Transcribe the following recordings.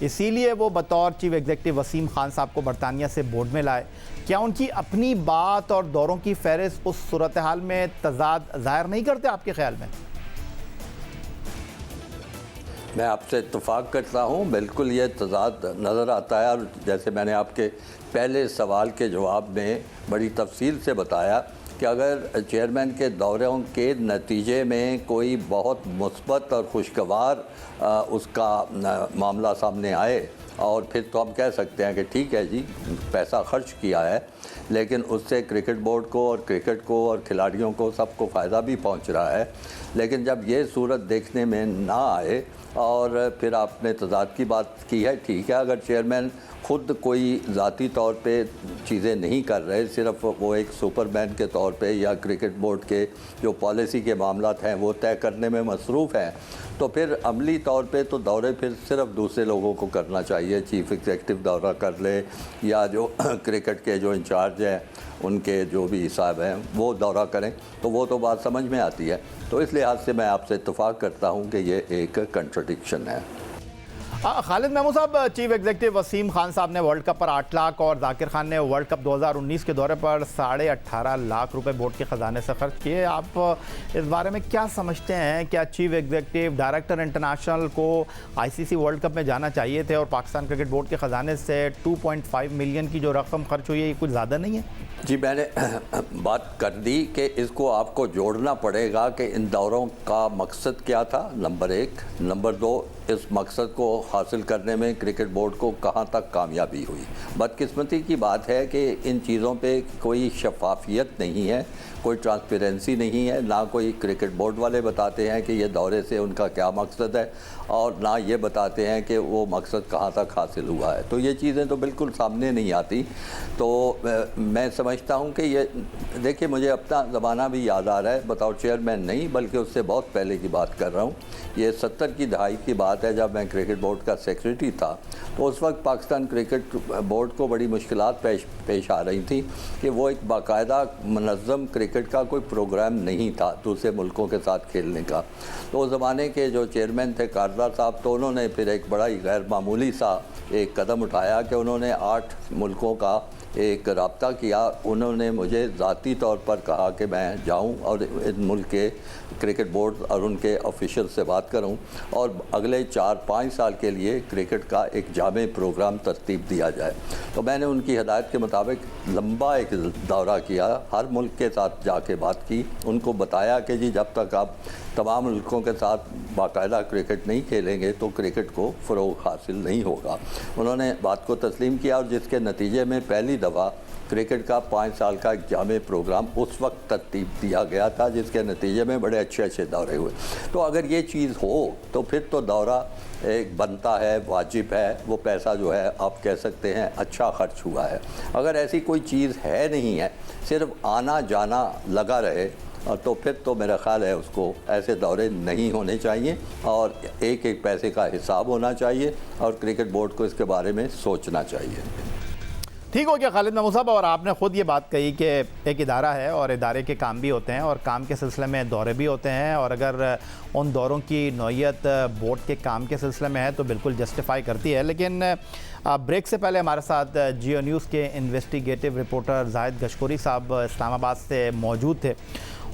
اسی لیے وہ بطور چیف ایگزیکٹو وسیم خان صاحب کو برطانیہ سے بورڈ میں لائے. کیا ان کی اپنی بات اور دوروں کی فہرست اس صورتحال میں تضاد ظاہر نہیں کرتے آپ کے خیال میں؟ میں آپ سے اتفاق کرتا ہوں، بالکل یہ تضاد نظر آتا ہے. اور جیسے میں نے آپ کے پہلے سوال کے جواب میں بڑی تفصیل سے بتایا کہ اگر چیئرمین کے دوروں کے نتیجے میں کوئی بہت مثبت اور خوشگوار اس کا معاملہ سامنے آئے اور پھر تو ہم کہہ سکتے ہیں کہ ٹھیک ہے جی پیسہ خرچ کیا ہے، لیکن اس سے کرکٹ بورڈ کو اور کرکٹ کو اور کھلاڑیوں کو سب کو فائدہ بھی پہنچ رہا ہے. لیکن جب یہ صورت دیکھنے میں نہ آئے اور پھر آپ نے تضاد کی بات کی ہے، ٹھیک ہے، اگر چیئرمین خود کوئی ذاتی طور پہ چیزیں نہیں کر رہے، صرف وہ ایک سپر مین کے طور پہ یا کرکٹ بورڈ کے جو پالیسی کے معاملات ہیں وہ طے کرنے میں مصروف ہیں، تو پھر عملی طور پہ تو دورے پھر صرف دوسرے لوگوں کو کرنا چاہیے. چیف ایگزیکٹو دورہ کر لے یا جو کرکٹ کے جو انچارج ہیں ان کے جو بھی صاحب ہیں وہ دورہ کریں، تو وہ تو بات سمجھ میں آتی ہے. تو اس لحاظ سے میں آپ سے اتفاق کرتا ہوں کہ یہ ایک کنٹرڈکشن ہے. خالد محمود صاحب، چیف ایگزیکٹو وسیم خان صاحب نے ورلڈ کپ پر 8 لاکھ اور ذاکر خان نے ورلڈ کپ 2019 کے دورے پر 18.5 لاکھ روپے بورڈ کے خزانے سے خرچ کیے. آپ اس بارے میں کیا سمجھتے ہیں؟ کیا چیف ایگزیکٹو ڈائریکٹر انٹرنیشنل کو ICC ورلڈ کپ میں جانا چاہیے تھے اور پاکستان کرکٹ بورڈ کے خزانے سے 2.5 ملین کی جو رقم خرچ ہوئی ہے یہ کچھ زیادہ نہیں ہے؟ جی میں نے بات کر دی کہ اس کو آپ کو جوڑنا پڑے گا کہ ان دوروں کا مقصد کیا تھا، نمبر 1. نمبر 2، اس مقصد کو حاصل کرنے میں کرکٹ بورڈ کو کہاں تک کامیابی ہوئی. بدقسمتی کی بات ہے کہ ان چیزوں پہ کوئی شفافیت نہیں ہے، کوئی ٹرانسپیرنسی نہیں ہے، نہ کوئی کرکٹ بورڈ والے بتاتے ہیں کہ یہ دورے سے ان کا کیا مقصد ہے اور نہ یہ بتاتے ہیں کہ وہ مقصد کہاں تک حاصل ہوا ہے. تو یہ چیزیں تو بالکل سامنے نہیں آتی. تو میں سمجھتا ہوں کہ یہ دیکھیں، مجھے اپنا زمانہ بھی یاد آ رہا ہے، بطور چیئرمین نہیں بلکہ اس سے بہت پہلے کی بات کر رہا ہوں. یہ 70 کی دہائی کی بات ہے جب میں کرکٹ بورڈ کا سیکریٹری تھا. تو اس وقت پاکستان کرکٹ بورڈ کو بڑی مشکلات پیش آ رہی تھیں کہ وہ ایک باقاعدہ منظم کرکٹ کا کوئی پروگرام نہیں تھا دوسرے ملکوں کے ساتھ کھیلنے کا. تو اس زمانے کے جو چیئرمین تھے کارزار صاحب، تو انہوں نے پھر ایک بڑا ہی غیر معمولی سا ایک قدم اٹھایا کہ انہوں نے 8 ملکوں کا ایک رابطہ کیا. انہوں نے مجھے ذاتی طور پر کہا کہ میں جاؤں اور ان ملک کے کرکٹ بورڈ اور ان کے آفیشل سے بات کروں اور اگلے 4-5 سال کے لیے کرکٹ کا ایک جامع پروگرام ترتیب دیا جائے. تو میں نے ان کی ہدایت کے مطابق لمبا ایک دورہ کیا، ہر ملک کے ساتھ جا کے بات کی، ان کو بتایا کہ جی جب تک آپ تمام ملکوں کے ساتھ باقاعدہ کرکٹ نہیں کھیلیں گے تو کرکٹ کو فروغ حاصل نہیں ہوگا. انہوں نے بات کو تسلیم کیا اور جس کے نتیجے میں پہلی دفعہ کرکٹ کا 5 سال کا ایک جامع پروگرام اس وقت ترتیب دیا گیا تھا، جس کے نتیجے میں بڑے اچھے دورے ہوئے. تو اگر یہ چیز ہو تو پھر تو دورہ ایک بنتا ہے، واجب ہے، وہ پیسہ جو ہے آپ کہہ سکتے ہیں اچھا خرچ ہوا ہے. اگر ایسی کوئی چیز ہے نہیں ہے، صرف آنا جانا لگا رہے، تو پھر تو میرا خیال ہے اس کو ایسے دورے نہیں ہونے چاہیے اور ایک ایک پیسے کا حساب ہونا چاہیے اور کرکٹ بورڈ کو اس کے بارے میں سوچنا چاہیے. ٹھیک ہو گیا خالد محمود صاحب، اور آپ نے خود یہ بات کہی کہ ایک ادارہ ہے اور ادارے کے کام بھی ہوتے ہیں اور کام کے سلسلے میں دورے بھی ہوتے ہیں، اور اگر ان دوروں کی نوعیت بورڈ کے کام کے سلسلے میں ہے تو بالکل جسٹیفائی کرتی ہے. لیکن بریک سے پہلے ہمارے ساتھ جیو نیوز کے انویسٹیگیٹو رپورٹر زاہد گشکوری صاحب اسلام آباد سے موجود تھے.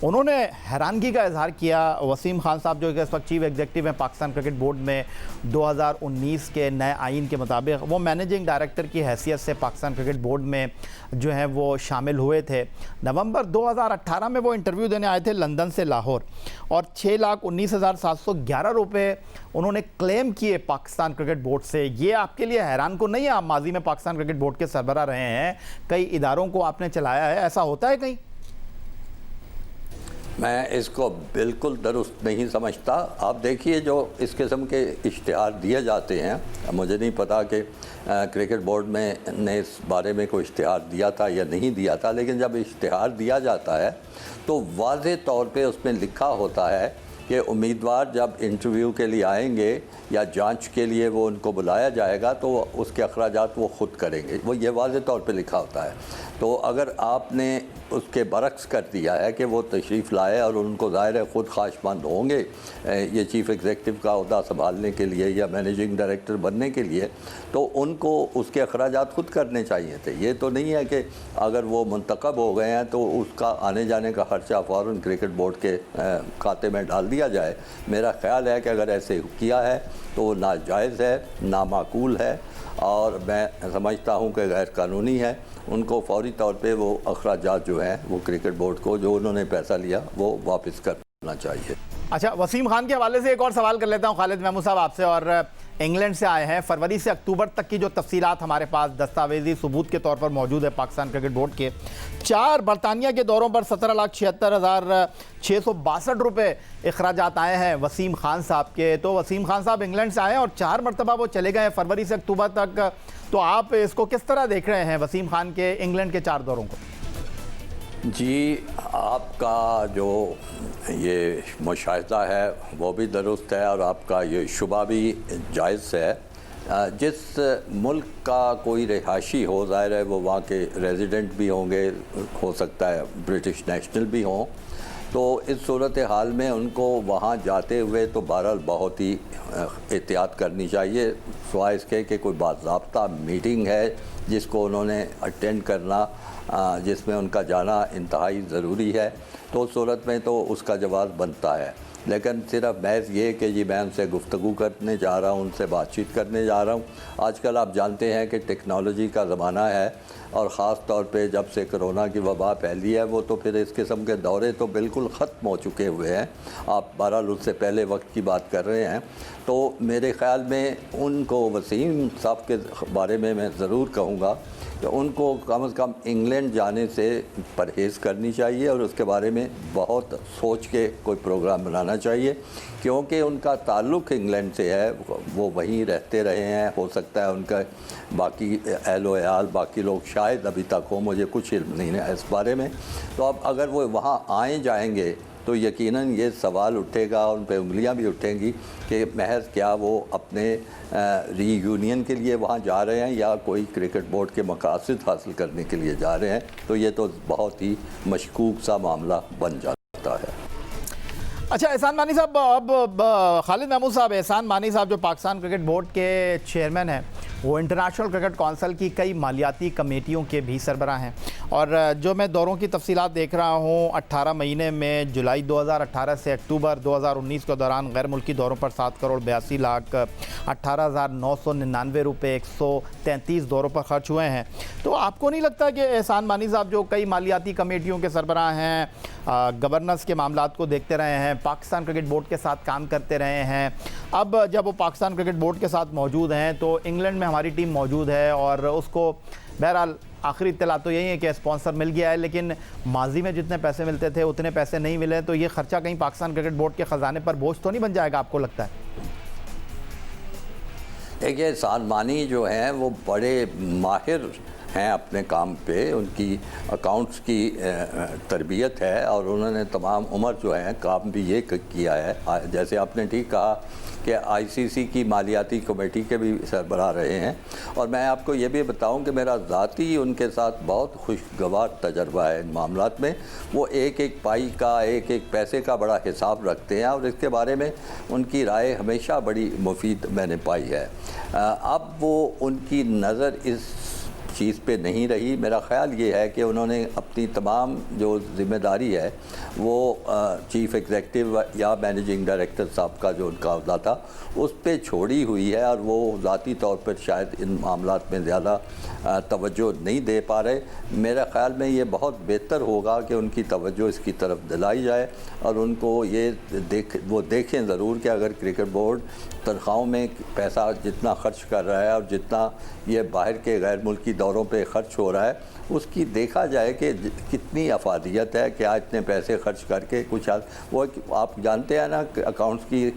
انہوں نے حیرانگی کا اظہار کیا وسیم خان صاحب جو کہ اس وقت چیف ایگزیکٹو ہیں پاکستان کرکٹ بورڈ میں، 2019 کے نئے آئین کے مطابق وہ مینیجنگ ڈائریکٹر کی حیثیت سے پاکستان کرکٹ بورڈ میں جو ہیں وہ شامل ہوئے تھے. نومبر 2018 میں وہ انٹرویو دینے آئے تھے لندن سے لاہور، اور 6,19,711 روپے انہوں نے کلیم کیے پاکستان کرکٹ بورڈ سے. یہ آپ کے لیے حیران کو نہیں ہے؟ آپ ماضی میں پاکستان کرکٹ بورڈ کے سربراہ رہے ہیں، کئی اداروں کو آپ نے چلایا ہے، ایسا ہوتا ہے کہیں؟ میں اس کو بالکل درست نہیں سمجھتا. آپ دیکھیے جو اس قسم کے اشتہار دیے جاتے ہیں، مجھے نہیں پتا کہ کرکٹ بورڈ میں نے اس بارے میں کوئی اشتہار دیا تھا یا نہیں دیا تھا، لیکن جب اشتہار دیا جاتا ہے تو واضح طور پہ اس میں لکھا ہوتا ہے کہ امیدوار جب انٹرویو کے لیے آئیں گے یا جانچ کے لیے وہ ان کو بلایا جائے گا تو اس کے اخراجات وہ خود کریں گے. وہ یہ واضح طور پہ لکھا ہوتا ہے. تو اگر آپ نے اس کے برعکس کر دیا ہے کہ وہ تشریف لائے اور ان کو ظاہر ہے خود خواہشمند ہوں گے یہ چیف ایگزیکٹو کا عہدہ سنبھالنے کے لیے یا مینیجنگ ڈائریکٹر بننے کے لیے، تو ان کو اس کے اخراجات خود کرنے چاہیے تھے۔ یہ تو نہیں ہے کہ اگر وہ منتخب ہو گئے ہیں تو اس کا آنے جانے کا خرچہ فوراً کرکٹ بورڈ کے کھاتے میں ڈال دیا جائے۔ میرا خیال ہے کہ اگر ایسے کیا ہے تو وہ ناجائز ہے، نامعقول ہے، اور میں سمجھتا ہوں کہ غیر قانونی ہے۔ ان کو فوری طور پہ وہ اخراجات جو ہیں وہ کرکٹ بورڈ کو جو انہوں نے پیسہ لیا وہ واپس کرنا چاہیے۔ اچھا، وسیم خان کے حوالے سے ایک اور سوال کر لیتا ہوں خالد محمود صاحب آپ سے، اور انگلینڈ سے آئے ہیں۔ فروری سے اکتوبر تک کی جو تفصیلات ہمارے پاس دستاویزی ثبوت کے طور پر موجود ہے پاکستان کرکٹ بورڈ کے، 4 برطانیہ کے دوروں پر 17,76,662 روپے اخراجات آئے ہیں وسیم خان صاحب کے۔ تو وسیم خان صاحب انگلینڈ سے آئے ہیں اور 4 مرتبہ وہ چلے گئے ہیں فروری سے اکتوبر تک، تو آپ اس کو کس طرح دیکھ رہے ہیں وسیم خان کے انگلینڈ کے 4 دوروں کو؟ جی، آپ کا جو یہ مشاہدہ ہے وہ بھی درست ہے اور آپ کا یہ شبہ بھی جائز ہے۔ جس ملک کا کوئی رہائشی ہو، ظاہر ہے وہ وہاں کے ریزیڈنٹ بھی ہوں گے، ہو سکتا ہے برٹش نیشنل بھی ہوں، تو اس صورتحال میں ان کو وہاں جاتے ہوئے تو بہرحال بہت ہی احتیاط کرنی چاہیے، سوائے اس کے کہ کوئی باضابطہ میٹنگ ہے جس کو انہوں نے اٹینڈ کرنا، جس میں ان کا جانا انتہائی ضروری ہے، تو اس صورت میں تو اس کا جواز بنتا ہے۔ لیکن صرف محض یہ کہ جی میں ان سے گفتگو کرنے جا رہا ہوں، ان سے بات چیت کرنے جا رہا ہوں، آج کل آپ جانتے ہیں کہ ٹیکنالوجی کا زمانہ ہے، اور خاص طور پہ جب سے کرونا کی وبا پھیلی ہے وہ تو پھر اس قسم کے دورے تو بالکل ختم ہو چکے ہوئے ہیں۔ آپ بہرحال اس سے پہلے وقت کی بات کر رہے ہیں، تو میرے خیال میں ان کو وسیم صاحب کے بارے میں ضرور کہوں گا کہ ان کو کم از کم انگلینڈ جانے سے پرہیز کرنی چاہیے اور اس کے بارے میں بہت سوچ کے کوئی پروگرام بنانا چاہیے، کیونکہ ان کا تعلق انگلینڈ سے ہے، وہ وہیں رہتے رہے ہیں، ہو سکتا ہے ان کا باقی اہل و عیال باقی لوگ شاید ابھی تک ہو، مجھے کچھ علم نہیں ہے اس بارے میں۔ تو اب اگر وہ وہاں آئیں جائیں گے تو یقیناً یہ سوال اٹھے گا، ان پہ انگلیاں بھی اٹھیں گی کہ محض کیا وہ اپنے ری یونین کے لیے وہاں جا رہے ہیں یا کوئی کرکٹ بورڈ کے مقاصد حاصل کرنے کے لیے جا رہے ہیں، تو یہ تو بہت ہی مشکوک سا معاملہ بن جاتا ہے۔ اچھا احسان مانی صاحب، اب خالد محمود صاحب، احسان مانی صاحب جو پاکستان کرکٹ بورڈ کے چیئرمین ہیں، وہ انٹرنیشنل کرکٹ کونسل کی کئی مالیاتی کمیٹیوں کے بھی سربراہ ہیں، اور جو میں دوروں کی تفصیلات دیکھ رہا ہوں، 18 مہینے میں جولائی 2018 سے اکتوبر 2019 کے دوران غیر ملکی دوروں پر 7,82,18,999 روپے 133 دوروں پر خرچ ہوئے ہیں۔ تو آپ کو نہیں لگتا کہ احسان مانی صاحب جو کئی مالیاتی کمیٹیوں کے سربراہ ہیں، گورننس کے معاملات کو دیکھتے رہے ہیں، پاکستان کرکٹ بورڈ کے ساتھ کام کرتے رہے ہیں، اب جب وہ پاکستان کرکٹ بورڈ کے ساتھ موجود ہیں تو انگلینڈ میں ہماری ٹیم موجود ہے اور اس کو بہرحال آخری اطلاع تو یہی ہے کہ اسپانسر مل گیا ہے، لیکن ماضی میں جتنے پیسے ملتے تھے اتنے پیسے نہیں ملے، تو یہ خرچہ کہیں پاکستان کرکٹ بورڈ کے خزانے پر بوجھ تو نہیں بن جائے گا آپ کو لگتا ہے؟ دیکھیے، احسان مانی جو ہیں وہ بڑے ماہر ہیں اپنے کام پہ، ان کی اکاؤنٹس کی تربیت ہے اور انہوں نے تمام عمر جو ہیں کام بھی یہ کیا ہے۔ جیسے آپ نے ٹھیک کہا کہ آئی سی سی کی مالیاتی کمیٹی کے بھی سربراہ رہے ہیں، اور میں آپ کو یہ بھی بتاؤں کہ میرا ذاتی ان کے ساتھ بہت خوشگوار تجربہ ہے ان معاملات میں۔ وہ ایک ایک پائی کا، ایک ایک پیسے کا بڑا حساب رکھتے ہیں اور اس کے بارے میں ان کی رائے ہمیشہ بڑی مفید میں نے پائی ہے۔ اب وہ ان کی نظر اس چیز پہ نہیں رہی۔ میرا خیال یہ ہے کہ انہوں نے اپنی تمام جو ذمہ داری ہے وہ چیف ایگزیکٹو یا مینیجنگ ڈائریکٹر صاحب کا جو ان کا عہدہ تھا اس پہ چھوڑی ہوئی ہے، اور وہ ذاتی طور پر شاید ان معاملات میں زیادہ توجہ نہیں دے پا رہے۔ میرے خیال میں یہ بہت بہتر ہوگا کہ ان کی توجہ اس کی طرف دلائی جائے اور ان کو یہ وہ دیکھیں ضرور کہ اگر کرکٹ بورڈ تنخواہوں میں پیسہ جتنا خرچ کر رہا ہے اور جتنا یہ باہر کے غیر ملکی دوروں پہ خرچ ہو رہا ہے اس کی دیکھا جائے کہ کتنی افادیت ہے، کیا اتنے پیسے خرچ کر کے کچھ وہ آپ جانتے ہیں نا کہ اکاؤنٹس کی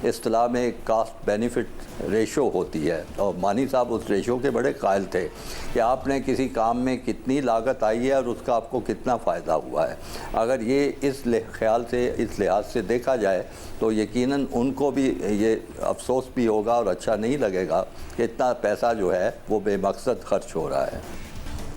اصطلاح میں کاسٹ بینیفٹ ریشو ہوتی ہے، اور مانی صاحب اس ریشو کے بڑے قائل تھے کہ آپ نے کسی کام میں کتنی لاگت آئی ہے اور اس کا آپ کو کتنا فائدہ ہوا ہے۔ اگر یہ اس خیال سے، اس لحاظ سے دیکھا جائے تو یقیناً ان کو بھی یہ افسوس بھی ہوگا اور اچھا نہیں لگے گا کہ اتنا پیسہ جو ہے وہ بے مقصد خرچ ہو رہا ہے۔